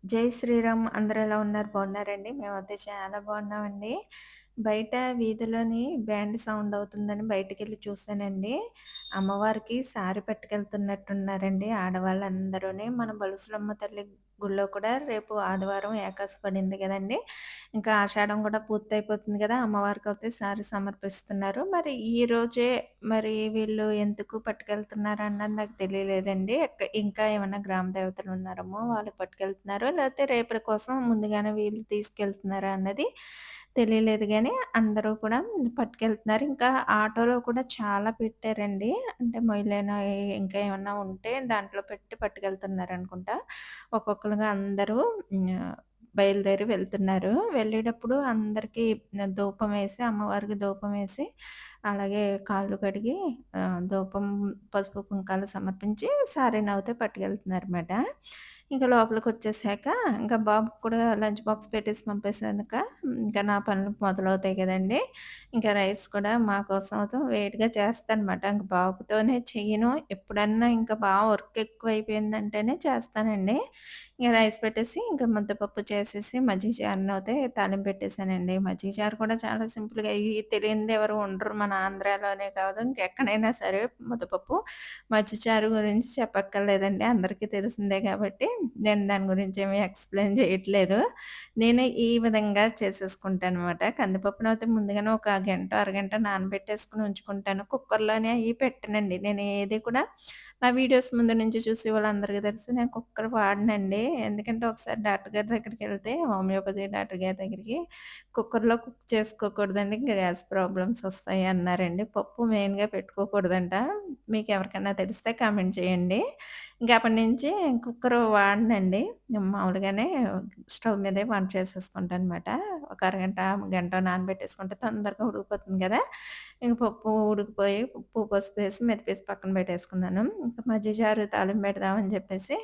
జై శ్రీరామ్ అందరూ ఎలా ఉన్నారు? బాగున్నారండి? మేమైతే చాలా బాగున్నామండి. బయట వీధిలోని బ్యాండ్ సౌండ్ అవుతుందని బయటికెళ్ళి చూసానండి. అమ్మవారికి సారీ పట్టుకెళ్తున్నట్టున్నారండి ఆడవాళ్ళందరూని. మన బలుసులమ్మ తల్లి గుళ్ళో కూడా రేపు ఆదివారం ఏకాదశి పడింది గదండీ! ఇంకా ఆషాఢం గూడా పూర్తయిపోతుంది గదా! అమ్మవారికైతే సారీ సమర్పిస్తున్నారు. మరి ఈరోజే మరి వీళ్ళు ఎందుకు పట్టుకెళ్తున్నారన్నది నాకు తెలియలేదండి. ఇంకా ఏమన్నా గ్రామ దేవతలున్నారేమో వాళ్ళకి పట్టుకెళ్తున్నారో, లేతే రేపటి కోసం ముందుగానే వీళ్ళు తీసుకెళ్తున్నారా అన్నది తెలియలేదు గానీ, అందరూ కూడా పట్టుకెళ్తున్నారు. ఇంకా ఆటోలో కూడా చాలా పెట్టారండి. అంటే మొయ్యలేనియి ఇంకా ఏమన్నా ఉంటే దాంట్లో పెట్టి పట్టుకెళ్తున్నారనుకుంటా. ఒక్కొక్కలుగా అందరూ హ్మ్. బయలుదేరి వెళ్తున్నారు. వెళ్ళేటప్పుడు అందరికీ ధూపమేసి, అమ్మవారికి ధూపమేసి, అలాగే కాళ్ళు కడిగి ధూపం, పసుపు, కుంకాలు సమర్పించి సారీనయితే పట్టుకెళ్తున్నారన్నమాట. ఇంక లోపలికొచ్చేసాక ఇంక బాబుకి కూడా లంచ్ బాక్స్ పెట్టేసి పంపేసాక ఇంకా నా పనులు మొదలవుతాయి గదండీ! ఇంకా రైస్ కూడా మా కోసం అయితే వేడిగా చేస్తానన్నమాట. ఇంక బాబుతోనే చెయ్యను. ఎప్పుడన్నా ఇంకా వర్క్ ఎక్కువైపోయిందంటేనే చేస్తానండి. ఇగ రైస్ పెట్టేసి, ఇంక ముద్దపప్పు చేసేసి, మజ్జిగ చారునయితే తాలింపు పెట్టేసానండి. మజ్జిగ చారు కూడా చాలా సింపుల్‌గా తెలియనిది ఎవరు ఉండరు. మన ఆంధ్రాలోనే కాదు ఇంకెక్కడైనా సరే ముద్దపప్పు, మజ్జిగ చారు గురించి చెప్పక్కర్లేదండి. అందరికీ తెలిసిందే కాబట్టి నేను దాని గురించి ఏమి ఎక్స్‌ప్లెయిన్ చేయట్లేదు. నేను ఈ విధంగా చేసేసుకుంటాననమాట. కందిపప్పునయితే ముందుగానే ఒక గంట, అరగంట నానబెట్టేసుకొని ఉంచుకుంటాను. కుక్కర్‌లోనే అయి పెట్టనండి. నేను ఏది కూడా నా వీడియోస్ ముందు నుంచి చూసి వాళ్ళందరికీ తెలుసు నేను కుక్కర్ వాడనండి. ఎందుకంటే ఒకసారి డాక్టర్ గారి దగ్గరికెళ్తే హోమియోపతి డాక్టర్ గారి దగ్గరికి కుక్కర్‌లో కుక్ చేసుకోకూడదండి. గ్యాస్ ప్రాబ్లమ్స్ వస్తాయి అన్నారండి. పప్పు మెయిన్‌గా పెట్టుకోకూడదంట. మీకెవరికన్నా తెలిస్తే కామెంట్ చేయండి. ఇంక అప్పటినుంచి కుక్కర్ వాడనండి. మామూలుగానే స్టవ్ మీదే వంట చేసేసుకుంటాననమాట. ఒక అరగంట, గంటో నానబెట్టేసుకుంటే తొందరగా ఉడికిపోతుంది గదా! ఇంక పప్పు ఉడికిపోయి ఉప్పు, పసుపేసి మెదిపేసి పక్కన పెట్టేసుకున్నాను. ఇంకా మజ్జిగ చారు తాలింపు పెడదామని చెప్పేసి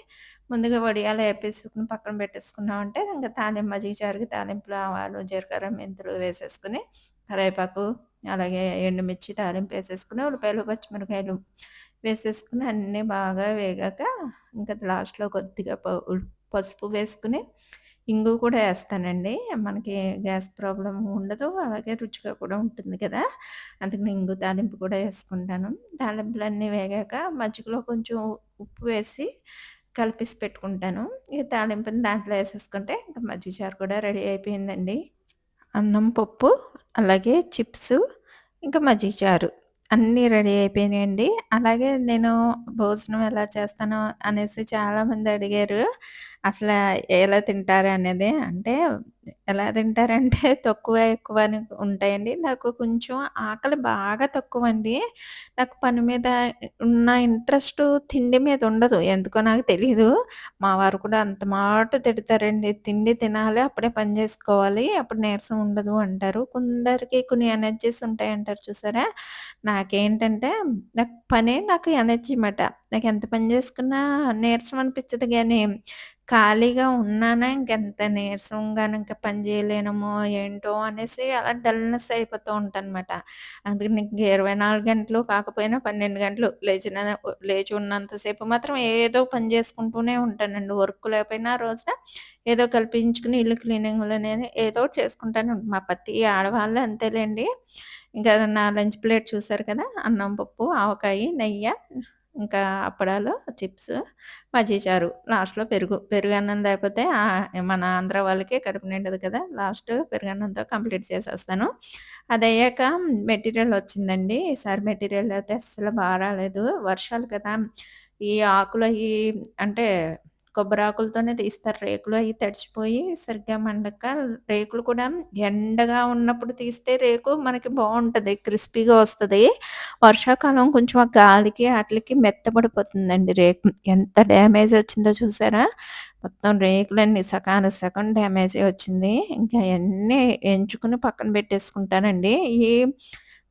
ముందుగా వడియాలు ఏపేసుకొని పక్కన పెట్టేసుకున్నామంటే ఇంక మజ్జిగ చారుకి తాలింపులో ఆవాలు, జీలకర్ర, మెంతులు వేసేసుకొని కరివేపాకు, అలాగే ఎండుమిర్చి తాలింపేసేసుకొని ఉల్లిపాయలు, పచ్చిమిరపకాయలు వేసేసుకొని అన్నీ బాగా వేగాక ఇంకా లాస్ట్‌లో కొద్దిగా పసుపు వేసుకొని ఇంగువ కూడా ఏస్తానండి. మనకి గ్యాస్ ప్రాబ్లమ్ ఉండదు. అలాగే రుచిగా కూడా ఉంటుంది కదా! అందుకని ఇంగు తాలింపు కూడా ఏసుకుంటాను. తాలింపులన్నీ వేగాక మజ్జిగలో కొంచెం ఉప్పు వేసి కలిపేసి పెట్టుకుంటాను. ఈ తాలింపుని దాంట్లో ఏసేసుకుంటే ఇంక మజ్జిగ చారు కూడా రెడీ అయిపోయిందండి. అన్నం, పప్పు, అలాగే చిప్సు, ఇంకా మజ్జిగ చారు అన్నీ రెడీ అయిపోయినాయండి. అలాగే నేను భోజనం ఎలా చేస్తాను అనేసి చాలామంది అడిగారు. అసలా ఎలా తింటారు అనేది. అంటే ఎలా తింటారంటే తక్కువ, ఎక్కువ అని ఉంటాయండి. నాకు కొంచెం ఆకలి బాగా తక్కువండి. నాకు పని మీద ఉన్న ఇంట్రెస్టు తిండి మీద ఉండదు. ఎందుకో నాకు తెలీదు. మా వారు కూడా అంత మాట తిడతారండి. తిండి తినాలి. అప్పుడే పని జేసుకోవాలి. అప్పుడు నీరసం ఉండదు అంటారు. కొందరికి కొన్ని ఎనర్జీస్ ఉంటాయంటారు చూసారా? నాకేంటంటే నాకు ఎనర్జీ మాట. నాకెంత పని జేసుకున్నా నీరసం అనిపిచ్చదు గానీ, ఖాళీగా ఉన్నానా ఇంకెంత నీరసంగాను ఇంక పని జేయలేనేమో ఏంటో అనేసి అలా డల్‌నెస్ అయిపోతూ ఉంటానమాట. అందుకని ఇంక 24 గంటలు కాకపోయినా 12 గంటలు లేచి ఉన్నంత సేపు మాత్రం ఏదో పని జేసుకుంటూనే ఉంటానండి. వర్క్ లేకపోయినా ఆ రోజున ఏదో కల్పించుకుని ఇల్లు క్లీనింగ్‌లనేది ఏదో ఒకటి చేసుకుంటానే మా ప్రతి ఆడవాళ్ళు అంతేలెండి. ఇంకా నా లంచ్ ప్లేట్ చూసారు కదా! అన్నం, పప్పు, ఆవకాయి, నెయ్య, ఇంకా అప్పడాలు, చిప్స్, మజ్జిగ చారు, లాస్ట్‌లో పెరుగు. పెరుగన్నం లేకపోతే మన ఆంధ్ర వాళ్ళకి కడుపు నిండదు కదా! లాస్ట్ పెరుగన్నంతో కంప్లీట్ చేసేస్తాను. అదయ్యాక మెటీరియల్ వచ్చిందండి. ఈసారి మెటీరియల్ అయితే అస్సలు రాలేదు. వర్షాలు కదా! ఈ ఆకులయి అంటే కొబ్బరాకులతోనే తీస్తారు. రేకులు అయి తడిచిపోయి సరిగ్గా మండక రేకులు కూడా ఎండగా ఉన్నప్పుడు తీస్తే రేకు మనకి బావుంటది. క్రిస్పీగా వస్తది. వర్షాకాలం కొంచెం ఆ గాలికి ఆటిలకి మెత్తబడిపోతుందండి రేకు. ఎంత డ్యామేజ్ వచ్చిందో చూసారా? మొత్తం రేకులన్నీ సగానికి సగం డ్యామేజే వచ్చింది. ఇంకా అయన్నీ ఎంచుకొని పక్కన పెట్టేసుకుంటానండి.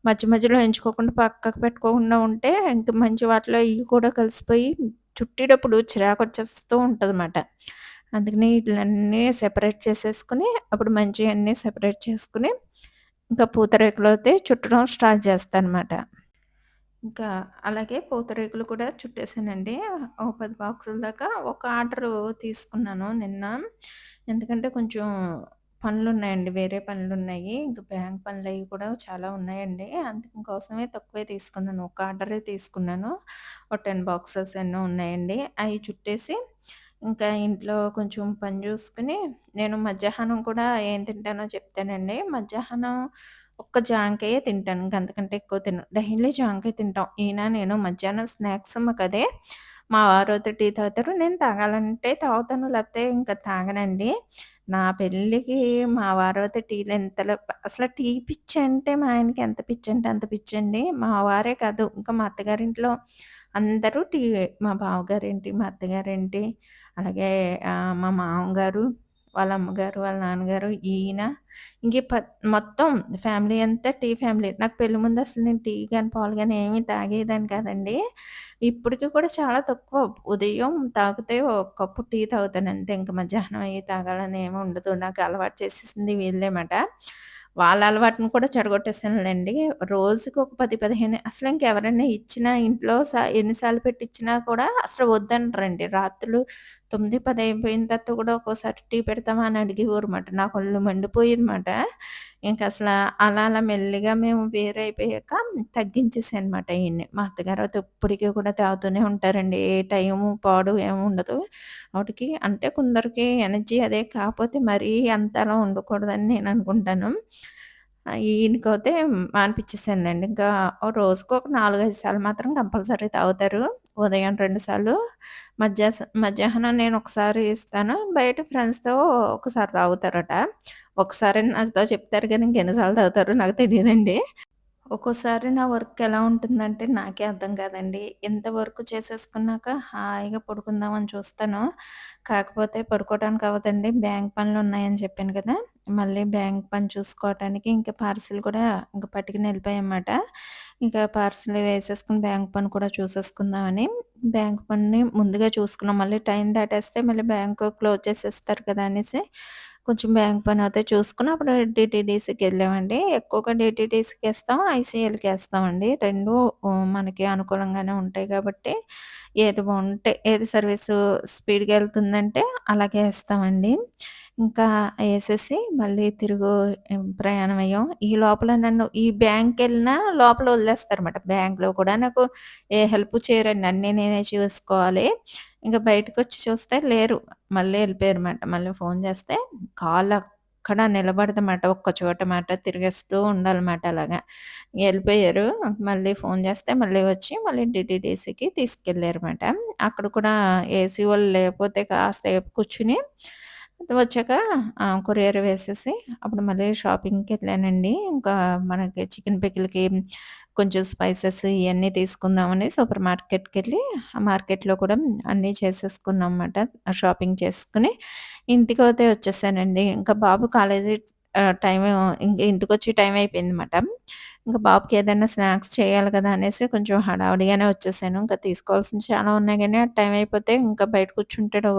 మధ్య మధ్యలో ఎంచుకోకుండా పక్కకు పెట్టుకోకుండా ఉంటే ఇంక మంచి వాటిలో ఇయి కూడా కలిసిపోయి చుట్టేటప్పుడు చిరాకొచ్చేస్తూ ఉంటదన్నమాట. అందుకని ఈటిలన్నీ సెపరేట్ చేసేసుకొని, అప్పుడు మంచియన్నీ సెపరేట్ చేసుకొని, ఇంకా పూతరేకులైతే చుట్టడం స్టార్ట్ చేస్తానన్నమాట. ఇంకా అలాగే పూతరేకులు కూడా చుట్టేసానండి. ఓ 10 బాక్సుల దాకా ఒక ఆర్డరు తీసుకున్నాను నిన్న. ఎందుకంటే కొంచెం పనులున్నాయండి. వేరే పనులున్నాయి. ఇంక బ్యాంక్ పనులయి కూడా చాలా ఉన్నాయండి. అందుకోసమే తక్కువే తీసుకున్నాను. ఒక ఆర్డరే తీసుకున్నాను. ఒక 10 బాక్సెస్ ఎన్నో ఉన్నాయండి. అయి చుట్టేసి ఇంకా ఇంట్లో కొంచెం పని జూసుకొని నేను మధ్యాహ్నం కూడా ఏం తింటానో చెప్తానండి. మధ్యాహ్నం ఒక్క జాంకాయే తింటాను. ఇంక అంతకంటే ఎక్కువ తినను. డైలీ జాంకాయ తింటాం. ఈయన, నేను మధ్యాహ్నం స్నాక్స్ మాకదే. మా వారైతే టీ తాగుతారు. నేను తాగాలంటే తాగుతాను. లేకపోతే ఇంక తాగనండి. నా పెళ్ళికి మా వారైతే టీలు ఎంతలా అసల టీ పిచ్చంటే మా ఆయనకి ఎంత పిచ్చంటే అంత పిచ్చండి. మా వారే కాదు, ఇంకా మా అత్తగారింట్లో అందరూ టీయే. మా బావగారేంటి, మా అత్తగారేంటి, అలాగే మా మామగారు, వాళ్ళ అమ్మగారు, వాళ్ళ నాన్నగారు, ఈయన ఇంక మొత్తం ఫ్యామిలీ అంతా టీ ఫ్యామిలీ. నాకు పెళ్లి ముందు అసలు నేను టీ గాని, పాలు గాని ఏమి తాగేదాన్ని కాదండి. ఇప్పటికి కూడా చాలా తక్కువ. ఉదయం తాగితే ఒక కప్పు టీ తాగుతానంతే. ఇంక మధ్యాహ్నం అయి తాగాలని ఏమి ఉండదు. నాకు అలవాటు చేసేసింది వీళ్ళే మాట. వాళ్ళ అలవాటుని కూడా చెడగొట్టేసానులెండి. రోజుకి ఒక 10, 15 అసలు ఇంకెవరైనా ఇచ్చినా ఇంట్లో ఎన్ని సార్లు పెట్టిచ్చినా కూడా అసలు వద్దనరండి. రాత్రులు 9, 10 అయిపోయిన తర్వాత కూడా ఒక్కోసారి టీ పెడతావా అని అడిగేవారుమాట. నాకు ఒళ్ళు మండిపోయేదిమాట. ఇంకసల అలా అలా మెల్లిగా మేము వేరైపోయాక తగ్గించేసానమాట ఈయన్ని. మా అత్తగారైతే ఇప్పటికి కూడా తాగుతూనే ఉంటారండి. ఏ టైము, పాడు ఏముండదు. ఆవిడకి అంటే కొందరికి ఎనర్జీ అదే కాపోతే మరీ అంతలా ఉండకూడదని నేననుకుంటాను. ఈయనకైతే మానిపిచ్చేసానులెండి. ఇంకా ఓ రోజుకొక 4, 5 సార్లు మాత్రం కంపల్సరీ తాగుతారు. ఉదయం 2 సార్లు, మధ్యాహ్నం నేనొకసారి ఇస్తాను. బయట ఫ్రెండ్స్‌తో ఒకసారి తాగుతారట. ఒకసారని నాతో చెప్తారు గానీ ఇంకెన్ని సార్లు తాగుతారో నాకు తెలీదండి. ఒక్కోసారి నా వర్క్ ఎలా ఉంటుందంటే నాకే అర్థం కాదండి. ఎంత వర్క్ చేసేసుకున్నాక హాయిగా పడుకుందామని చూస్తాను. కాకపోతే పడుకోవడానికి అవ్వదండి. బ్యాంక్ పనులున్నాయని చెప్పాను కదా! మళ్ళీ బ్యాంక్ పని చూసుకోవటానికి ఇంకా పార్సిల్ కూడా ఇంక పట్టుకుని ఎళ్ళిపోయానమాట. ఇంకా పార్సిల్ వేసేసుకొని బ్యాంక్ పని కూడా చూసేసుకుందామని బ్యాంక్ పనిని ముందుగా చూసుకున్నాం. మళ్ళీ టైం దాటేస్తే మళ్ళీ బ్యాంకు క్లోజ్ చేసేస్తారు కదా! అనేసి కొంచెం బ్యాంక్ పనయితే చూసుకొని అప్పుడు డీటీడీసీకెళ్ళామండి. ఎక్కువగా డీటీడీసీకేస్తాం, ఐసీఎల్‌కేస్తామండి. 2 మనకి అనుకూలంగానే ఉంటాయి కాబట్టి ఏది సర్వీసు స్పీడ్‌గా ఎళ్తుందంటే అలాగే ఏస్తామండి. ఇంకా ఏసేసి మళ్ళీ ప్రయాణం అయ్యాం. ఈ లోపల నన్ను ఈ బ్యాంక్‌కెళ్ళినా లోపల వదిలేస్తారన్నమాట. బ్యాంక్‌లో కూడా నాకు ఏ హెల్ప్ చేయరండి. అన్నీ నేనే చూసుకోవాలి. ఇంక బయటకొచ్చి చూస్తే లేరు. మళ్ళీ ఎళ్ళిపోయారుమాట. మళ్ళీ ఫోను చేస్తే కాలక్కడ నిలబడదమాట. ఒక్క చోట మాట. తిరిగేస్తూ ఉండాలమాట అలాగా. ఎళ్ళిపోయారు. మళ్ళీ ఫోను చేస్తే మళ్ళీ వచ్చి మళ్ళీ డీటీడీసీకి తీసుకెళ్లారుమాట. అక్కడ కూడా ఏసీ వాళ్ళు లేకపోతే కాసేపు కూర్చొని వచ్చాక కొరియర్ వేసేసి అప్పుడు మళ్ళీ షాపింగ్‌కెళ్ళానండి. ఇంకా మనకి చికెన్ పికిల్‌కి కొంచెం స్పైసెస్ ఇయన్నీ తీసుకుందామని సూపర్ మార్కెట్‌కెళ్ళి ఆ మార్కెట్‌లో కూడా అన్నీ చేసేసుకున్నాం మాట. షాపింగ్ చేసుకొని ఇంటికైతే వచ్చేసానండి. ఇంకా బాబు కాలేజీ టైము ఇంక ఇంటికొచ్చే టైం అయిపోయిందన్నమాట. ఇంక బాబుకి ఏదైనా స్నాక్స్ చేయాలి కదా! అనేసి కొంచెం హడావిడిగానే వచ్చేసాను. ఇంకా తీసుకోవాల్సినవి చాలా ఉన్నాయి గానీ, ఆ టైం అయిపోతే ఇంకా బయట కూర్చుంటాడు.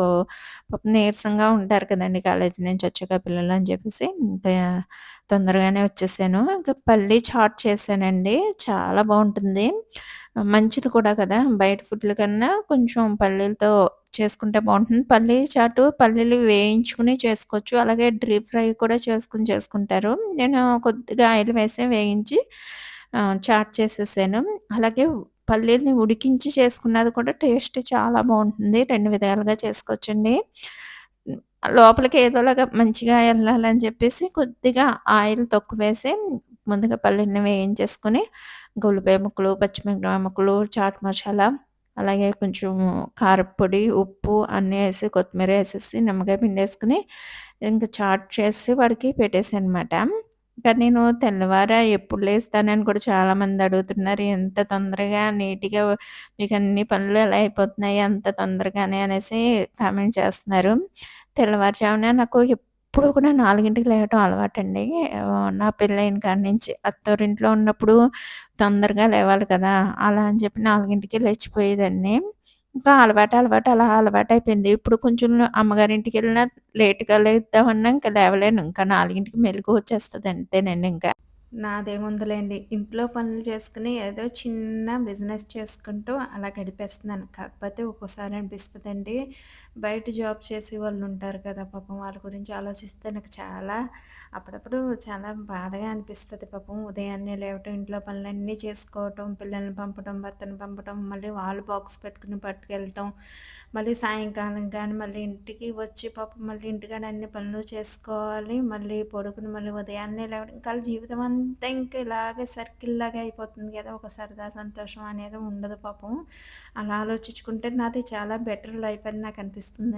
పాపం నీరసంగా ఉంటారు కదండీ! కాలేజీ నుంచి వచ్చాక పిల్లలు అని చెప్పేసి ఇంకా తొందరగానే వచ్చేసాను. ఇంకా పల్లి చాట్ చేశానండి. చాలా బావుంటుంది. మంచిది కూడా కదా! బయట ఫుడ్‌ల కన్నా కొంచెం పల్లీలతో చేసుకుంటే బావుంటుంది. పల్లీ చాటు పల్లీలు వేయించుకొని చేసుకోవచ్చు. అలాగే డీప్ ఫ్రై కూడా చేసుకుంటారు. నేను కొద్దిగా ఆయిల్ వేసి వేయించి చాట్ చేసేసాను. అలాగే పల్లీలని ఉడికించి చేసుకున్నది కూడా టేస్ట్ చాలా బావుంటుంది. 2 విధాలుగా చేసుకోవచ్చండి. హ్మ్. లోపలికి ఏదోలాగా మంచిగా ఎళ్ళాలని చెప్పేసి కొద్దిగా ఆయిల్ తక్కువేసి ముందుగా పల్లీలని వేయించేసుకొని, ఉల్లిపాయ ముక్కలు, పచ్చిమిరపకాయ ముక్కలు, చాట్ మసాలా, అలాగే కొంచెం కారప్పొడి, ఉప్పు అన్నీ ఏసి కొత్తిమీర ఏసేసి, నిమ్మకాయ పిండేసుకొని ఇంక చాట్ చేసి వాడికి పెట్టేసానమాట. ఇంకా నేను తెల్లవార ఎప్పుడు లేస్తానని కూడా చాలామంది అడుగుతున్నారు. ఎంత తొందరగా నీట్‌గా మీకన్ని పనులు ఎలా అయిపోతున్నాయి అంత తొందరగానే అనేసి కామెంట్ చేస్తున్నారు. తెల్లవారుజామున నాకు ఎప్పుడు కూడా 4కి లేవటం అలవాటండి. నా పెళ్ళైన కాడి నుంచి. అత్తోరింట్లో ఉన్నప్పుడు తొందరగా లేవాలి కదా! అలా అని చెప్పి 4కి లేచిపోయేదాన్ని. ఇంకా అలా అలవాటయిపోయింది. ఇప్పుడు కొంచెం అమ్మగారింటికెళ్ళినా లేట్‌గా లేద్దామన్నా ఇంక లేవలేను. ఇంకా 4కి మెలుకువ వచ్చేస్తది అంతేనండి ఇంకా. నాదేముందిలేండి. ఇంట్లో పనులు చేసుకొని ఏదో చిన్న బిజినెస్ చేసుకుంటూ అలా గడిపేస్తున్నాను. కాకపోతే ఒక్కోసారి అనిపిస్తదండి, బయట జాబ్ చేసేవాళ్ళుంటారు కదా! పాపం వాళ్ళ గురించి ఆలోచిస్తే నాకు చాలా అప్పుడప్పుడు చాలా బాధగా అనిపిస్తది పాపం. ఉదయాన్నే లేవటం, ఇంట్లో పనులన్నీ చేసుకోవటం, పిల్లల్ని పంపడం, భర్తని పంపడం, మళ్ళీ వాళ్ళు బాక్స్ పెట్టుకొని పట్టుకెళ్ళటం, మళ్ళీ సాయంకాలం గానీ మళ్ళీ ఇంటికి వచ్చి పాపం మళ్ళీ ఇంటికాడ అన్ని పనులు చేసుకోవాలి. మళ్ళీ పడుకొని మళ్ళీ ఉదయాన్నే లేవడం ఇంకా జీవితం అంతా ఇంక ఇలాగే సర్కిల్‌లాగా అయిపోతుంది గదా! ఒక సరదా, సంతోషం అనేది ఉండదు పాపం. అలా ఆలోచించుకుంటే నాది చాలా బెటర్ లైఫ్ అని నాకనిపిస్తుందండి.